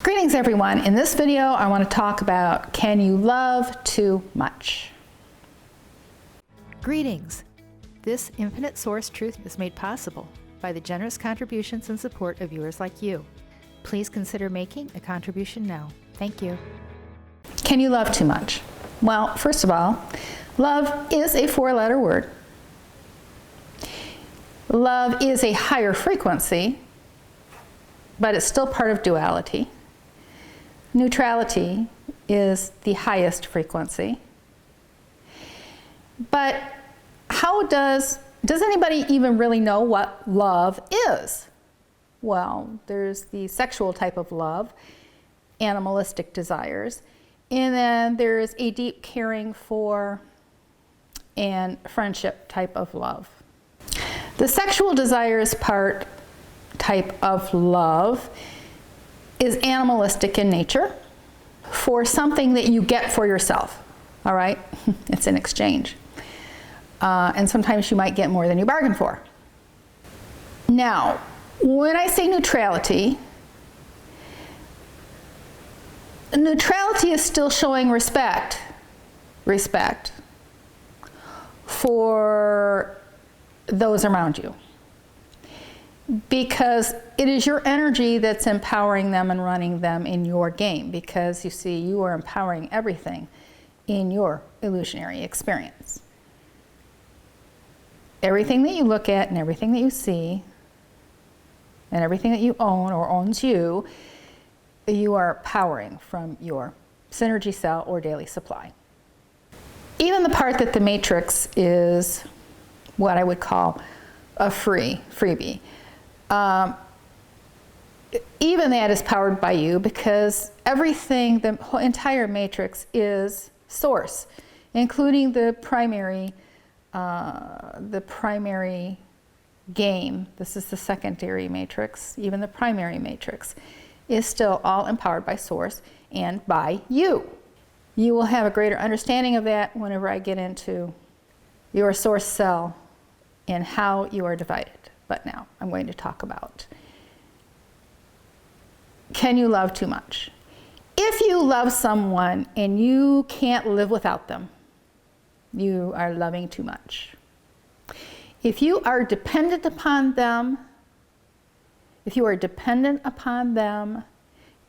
Greetings everyone. In this video I want to talk about, can you love too much? Greetings. This infinite source truth is made possible by the generous contributions and support of viewers like you. Please consider making a contribution now. Thank you. Can you love too much? Well, first of all, love is a four-letter word. Love is a higher frequency, but it's still part of duality. Neutrality is the highest frequency. But how does anybody even really know what love is? Well, there's the sexual type of love, animalistic desires, and then there's a deep caring for and friendship type of love. The sexual desires type of love is animalistic in nature for something that you get for yourself, all right? It's an exchange. And sometimes you might get more than you bargained for. Now, when I say neutrality is still showing respect for those around you. Because it is your energy that's empowering them and running them in your game. Because you see, you are empowering everything in your illusionary experience. Everything that you look at and everything that you see and everything that you own or owns you, you are powering from your synergy cell or daily supply. Even the part that the matrix is what I would call a freebie. Even that is powered by you, because everything, the whole entire matrix is source, including the primary game. This is the secondary matrix. Even the primary matrix is still all empowered by source and by you. You will have a greater understanding of that whenever I get into your source cell and how you are divided. But now I'm going to talk about, can you love too much? If you love someone and you can't live without them, you are loving too much. If you are dependent upon them,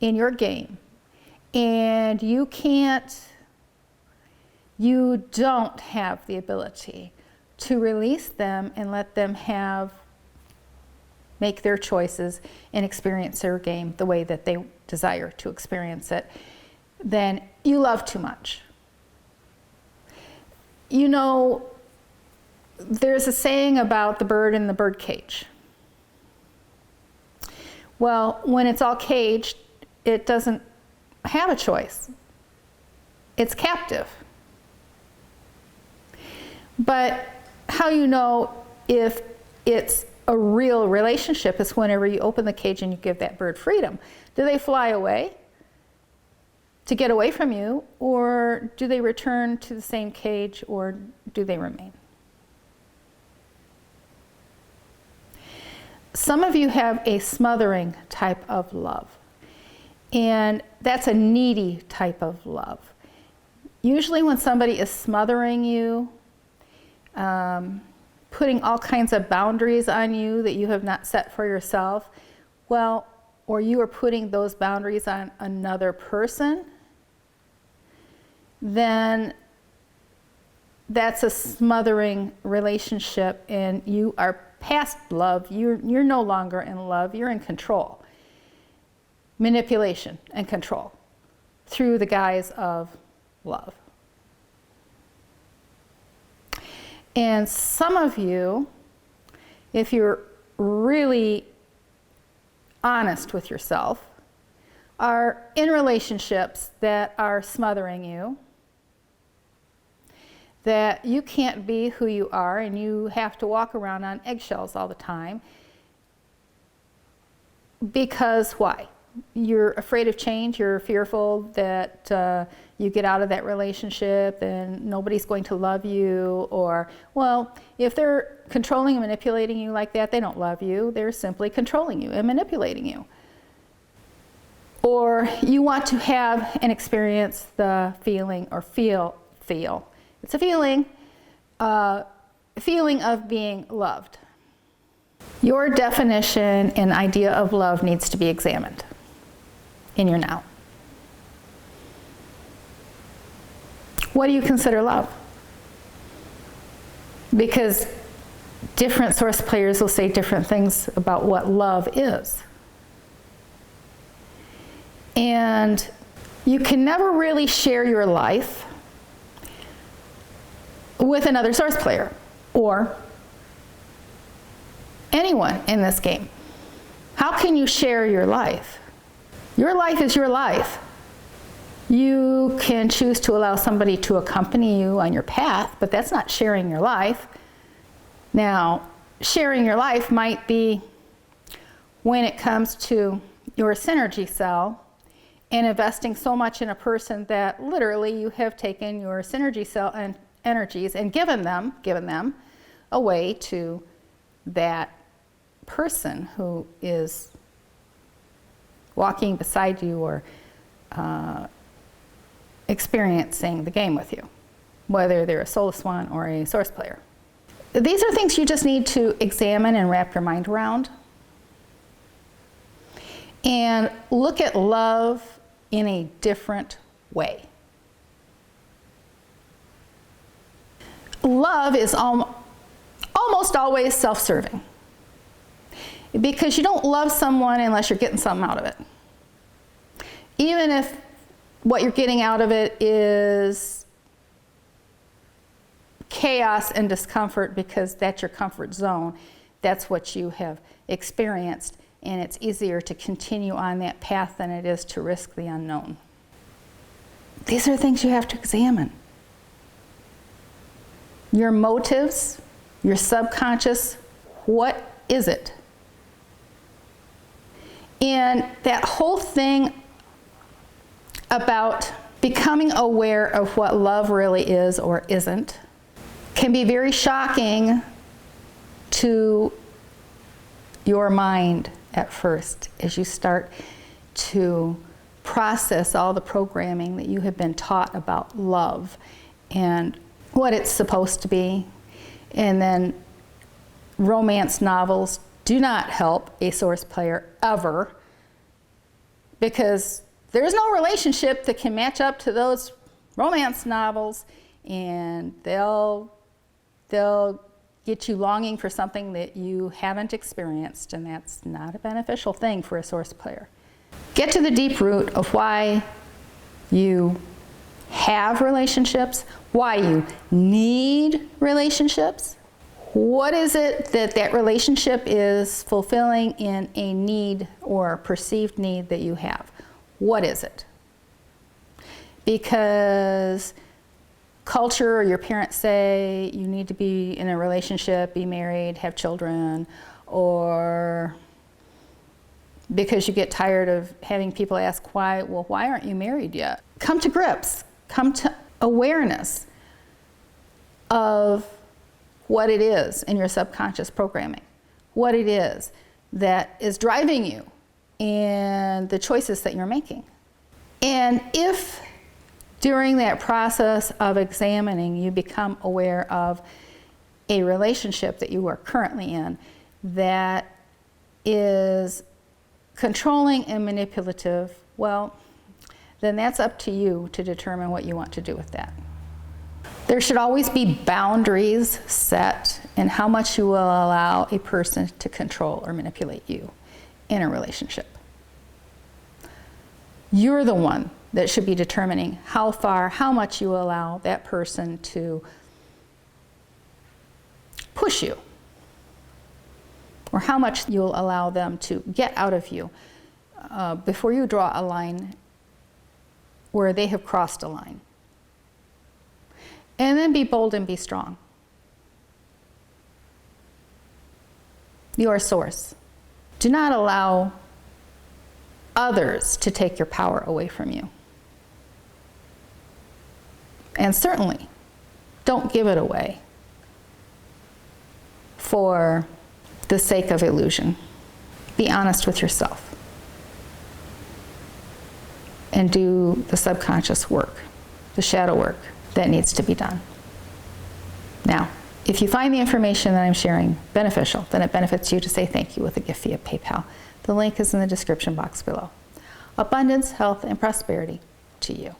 in your game, and you don't have the ability to release them and let them make their choices and experience their game the way that they desire to experience it, then you love too much. You know, there's a saying about the bird in the bird cage. Well, when it's all caged, it doesn't have a choice. It's captive. But how you know if it's a real relationship is whenever you open the cage and you give that bird freedom. Do they fly away to get away from you, or do they return to the same cage, or do they remain? Some of you have a smothering type of love, and that's a needy type of love. Usually when somebody is smothering you, putting all kinds of boundaries on you that you have not set for yourself, well, or you are putting those boundaries on another person, then that's a smothering relationship, and you are past love. You're no longer in love. You're in control. Manipulation and control through the guise of love. And some of you, if you're really honest with yourself, are in relationships that are smothering you, that you can't be who you are and you have to walk around on eggshells all the time. Because why? You're afraid of change, you're fearful that you get out of that relationship and nobody's going to love you, or, well, if they're controlling and manipulating you like that, they don't love you. They're simply controlling you and manipulating you. or you want to have and experience the feeling or feel. It's a feeling of being loved. Your definition and idea of love needs to be examined in your now. What do you consider love? Because different source players will say different things about what love is. And you can never really share your life with another source player or anyone in this game. How can you share your life? Your life is your life. You can choose to allow somebody to accompany you on your path, but that's not sharing your life. Now, sharing your life might be when it comes to your synergy cell and investing so much in a person that literally you have taken your synergy cell and energies and given them away to that person who is walking beside you or experiencing the game with you, whether they're a soulless one or a source player. These are things you just need to examine and wrap your mind around. And look at love in a different way. Love is almost always self-serving, because you don't love someone unless you're getting something out of it. Even if what you're getting out of it is chaos and discomfort, because that's your comfort zone, that's what you have experienced, and it's easier to continue on that path than it is to risk the unknown. These are things you have to examine. Your motives, your subconscious, what is it? And that whole thing about becoming aware of what love really is or isn't can be very shocking to your mind at first as you start to process all the programming that you have been taught about love and what it's supposed to be. And then romance novels do not help a source player ever, because there's no relationship that can match up to those romance novels, and they'll get you longing for something that you haven't experienced, and that's not a beneficial thing for a source player. Get to the deep root of why you have relationships, why you need relationships. What is it that relationship is fulfilling in a need or perceived need that you have? What is it? Because culture or your parents say you need to be in a relationship, be married, have children, or because you get tired of having people ask why aren't you married yet? Come to grips, come to awareness of what it is in your subconscious programming, what it is that is driving you and the choices that you're making. And if during that process of examining you become aware of a relationship that you are currently in that is controlling and manipulative, well, then that's up to you to determine what you want to do with that. There should always be boundaries set in how much you will allow a person to control or manipulate you in a relationship. You're the one that should be determining how far, how much you allow that person to push you, or how much you'll allow them to get out of you before you draw a line where they have crossed a line. And then be bold and be strong. Your source. Do not allow others to take your power away from you. And certainly, don't give it away for the sake of illusion. Be honest with yourself. and do the subconscious work, the shadow work that needs to be done. Now, if you find the information that I'm sharing beneficial, then it benefits you to say thank you with a gift via PayPal. The link is in the description box below. Abundance, health, and prosperity to you.